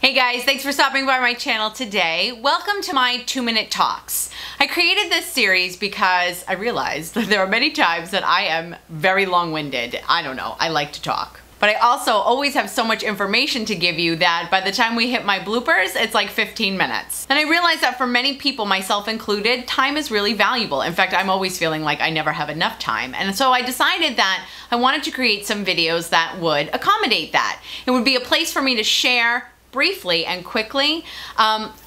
Hey guys, thanks for stopping by my channel today. Welcome to my 2-minute talks. I created this series because I realized that there are many times that I am very long-winded. I don't know, I like to talk. But I also always have so much information to give you that by the time we hit my bloopers, it's like 15 minutes. And I realized that for many people, myself included, time is really valuable. In fact, I'm always feeling like I never have enough time. And so I decided that I wanted to create some videos that would accommodate that. It would be a place for me to share briefly and quickly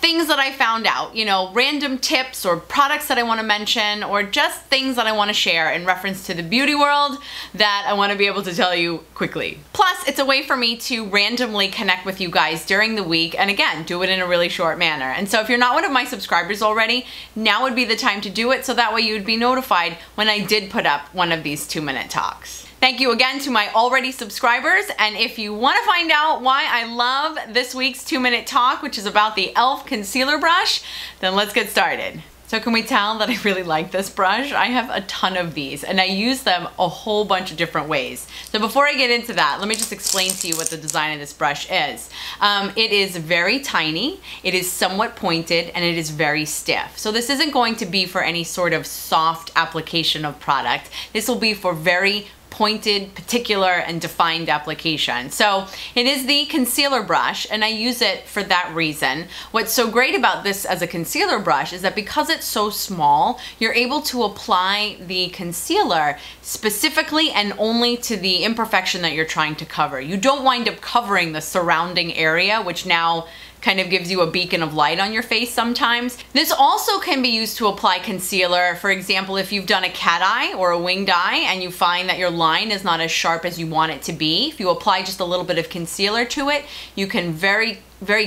things that I found out, you know, random tips or products that I want to mention, or just things that I want to share in reference to the beauty world that I want to be able to tell you quickly. Plus, it's a way for me to randomly connect with you guys during the week, and again, do it in a really short manner. And so if you're not one of my subscribers already, now would be the time to do it, so that way you would be notified when I did put up one of these 2-minute talks. Thank you again to my already subscribers, and if you want to find out why I love this week's 2-minute talk, which is about the e.l.f. concealer brush, then let's get started. So can we tell that I really like this brush? I have a ton of these, and I use them a whole bunch of different ways. So before I get into that, let me just explain to you what the design of this brush is. It is very tiny, it is somewhat pointed, and it is very stiff. So this isn't going to be for any sort of soft application of product. This will be for very pointed, particular, and defined application. So it is the concealer brush, and I use it for that reason. What's so great about this as a concealer brush is that because it's so small, you're able to apply the concealer specifically and only to the imperfection that you're trying to cover. You don't wind up covering the surrounding area, which now kind of gives you a beacon of light on your face sometimes. This also can be used to apply concealer. For example, if you've done a cat eye or a winged eye and you find that your line is not as sharp as you want it to be, if you apply just a little bit of concealer to it, you can very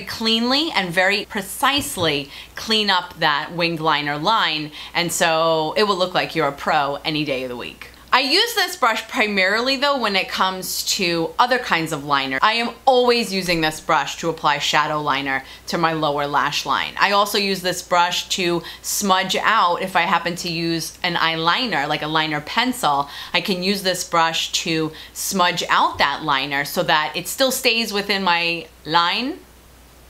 cleanly and very precisely clean up that winged liner line, and so it will look like you're a pro any day of the week. I use this brush primarily though when it comes to other kinds of liner. I am always using this brush to apply shadow liner to my lower lash line. I also use this brush to smudge out if I happen to use an eyeliner, like a liner pencil. I can use this brush to smudge out that liner so that it still stays within my line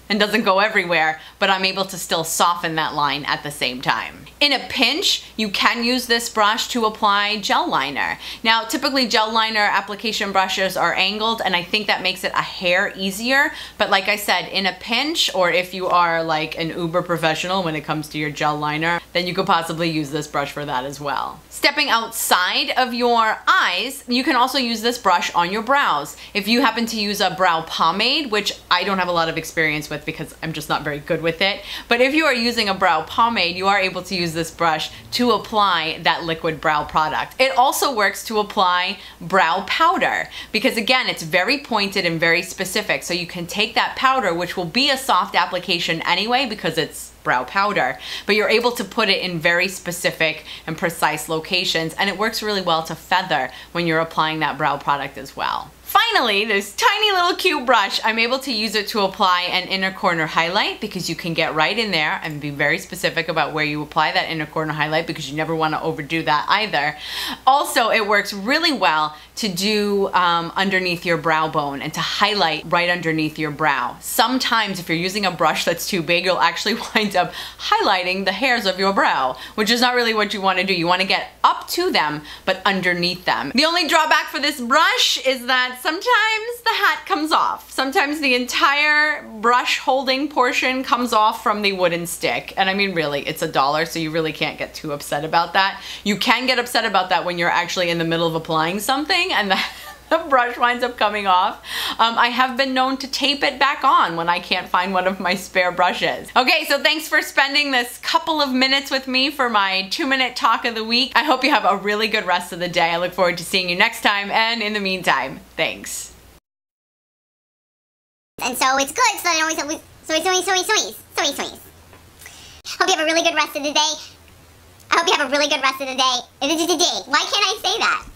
and doesn't go everywhere, but I'm able to still soften that line at the same time. In a pinch, you can use this brush to apply gel liner. Now, typically gel liner application brushes are angled, and I think that makes it a hair easier, but like I said, in a pinch, or if you are like an uber professional when it comes to your gel liner, then you could possibly use this brush for that as well. Stepping outside of your eyes, you can also use this brush on your brows. If you happen to use a brow pomade, which I don't have a lot of experience with because I'm just not very good with it, but if you are using a brow pomade, you are able to use this brush to apply that liquid brow product. It also works to apply brow powder because again, it's very pointed and very specific, so you can take that powder, which will be a soft application anyway because it's brow powder, but you're able to put it in very specific and precise locations, and it works really well to feather when you're applying that brow product as well. Finally, this tiny little cute brush, I'm able to use it to apply an inner corner highlight because you can get right in there and be very specific about where you apply that inner corner highlight because you never want to overdo that either. Also, it works really well to do underneath your brow bone and to highlight right underneath your brow. Sometimes if you're using a brush that's too big, you'll actually wind up highlighting the hairs of your brow, which is not really what you want to do. You want to get up to them, but underneath them. The only drawback for this brush is that sometimes the hat comes off. Sometimes the entire brush holding portion comes off from the wooden stick. And I mean, really, it's $1, so you really can't get too upset about that. You can get upset about that when you're actually in the middle of applying something and the brush winds up coming off. I have been known to tape it back on when I can't find one of my spare brushes. Okay, so thanks for spending this couple of minutes with me for my 2-minute talk of the week. I hope you have a really good rest of the day. I look forward to seeing you next time, and in the meantime, thanks. And so it's good, so then always Hope you have a really good rest of the day. I hope you have a really good rest of the day. Why can't I say that?